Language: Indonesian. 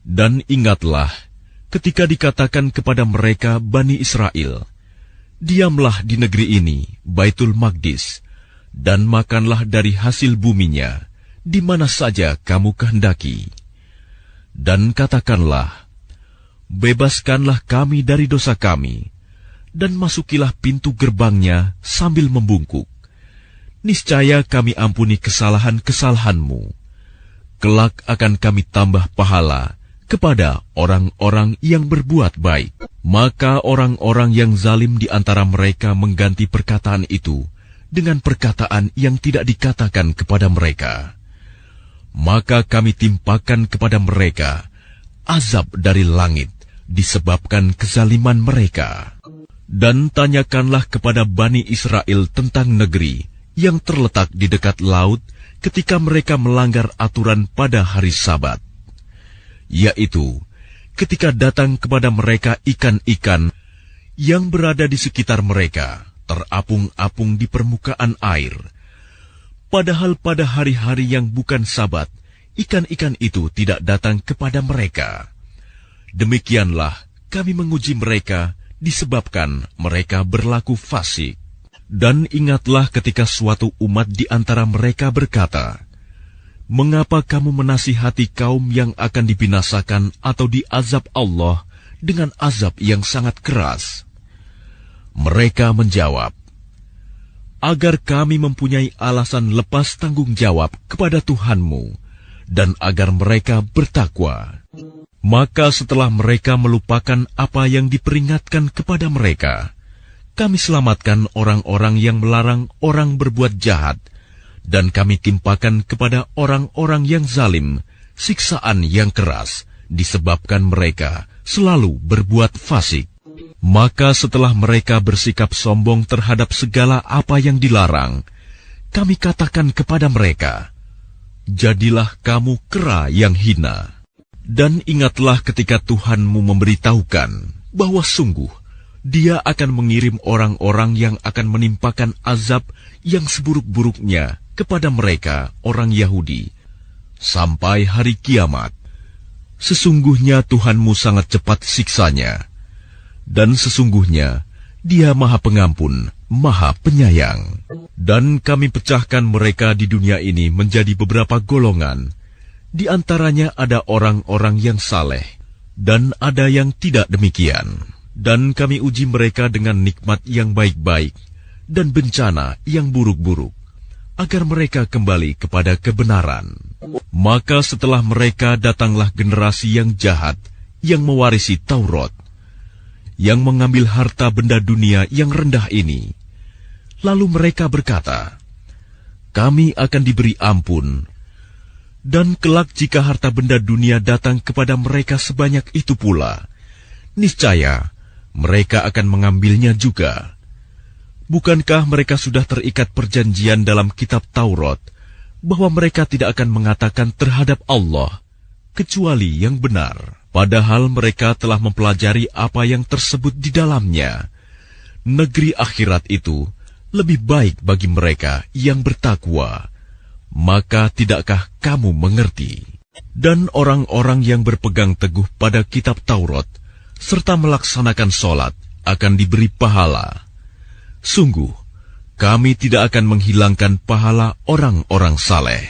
Dan ingatlah ketika dikatakan kepada mereka Bani Israel, diamlah di negeri ini, Baitul Maqdis, dan makanlah dari hasil buminya, di mana saja kamu kehendaki. Dan katakanlah, bebaskanlah kami dari dosa kami, dan masukilah pintu gerbangnya sambil membungkuk. Niscaya kami ampuni kesalahan-kesalahanmu. Kelak akan kami tambah pahala kepada orang-orang yang berbuat baik. Maka orang-orang yang zalim di antara mereka mengganti perkataan itu dengan perkataan yang tidak dikatakan kepada mereka. Maka kami timpakan kepada mereka azab dari langit disebabkan kezaliman mereka. Dan tanyakanlah kepada Bani Israel tentang negeri yang terletak di dekat laut ketika mereka melanggar aturan pada hari Sabat, yaitu ketika datang kepada mereka ikan-ikan yang berada di sekitar mereka, terapung-apung di permukaan air. Padahal pada hari-hari yang bukan Sabat, ikan-ikan itu tidak datang kepada mereka. Demikianlah kami menguji mereka disebabkan mereka berlaku fasik. Dan ingatlah ketika suatu umat di antara mereka berkata, mengapa kamu menasihati kaum yang akan dibinasakan atau diazab Allah dengan azab yang sangat keras? Mereka menjawab, agar kami mempunyai alasan lepas tanggung jawab kepada Tuhanmu, dan agar mereka bertakwa. Maka setelah mereka melupakan apa yang diperingatkan kepada mereka, kami selamatkan orang-orang yang melarang orang berbuat jahat, dan kami timpakan kepada orang-orang yang zalim siksaan yang keras, disebabkan mereka selalu berbuat fasik. Maka setelah mereka bersikap sombong terhadap segala apa yang dilarang, kami katakan kepada mereka, jadilah kamu kera yang hina. Dan ingatlah ketika Tuhanmu memberitahukan bahwa sungguh Dia akan mengirim orang-orang yang akan menimpakan azab yang seburuk-buruknya kepada mereka, orang Yahudi, sampai hari kiamat. Sesungguhnya Tuhanmu sangat cepat siksanya, dan sesungguhnya Dia Maha Pengampun, Maha Penyayang. Dan kami pecahkan mereka di dunia ini menjadi beberapa golongan. Di antaranya ada orang-orang yang saleh, dan ada yang tidak demikian. Dan kami uji mereka dengan nikmat yang baik-baik, dan bencana yang buruk-buruk, agar mereka kembali kepada kebenaran. Maka setelah mereka datanglah generasi yang jahat, yang mewarisi Taurat, yang mengambil harta benda dunia yang rendah ini. Lalu mereka berkata, kami akan diberi ampun. Dan kelak jika harta benda dunia datang kepada mereka sebanyak itu pula, niscaya mereka akan mengambilnya juga. Bukankah mereka sudah terikat perjanjian dalam kitab Taurat, bahwa mereka tidak akan mengatakan terhadap Allah, kecuali yang benar. Padahal mereka telah mempelajari apa yang tersebut di dalamnya. Negeri akhirat itu lebih baik bagi mereka yang bertakwa. Maka tidakkah kamu mengerti? Dan orang-orang yang berpegang teguh pada kitab Taurat serta melaksanakan sholat akan diberi pahala. Sungguh, kami tidak akan menghilangkan pahala orang-orang saleh.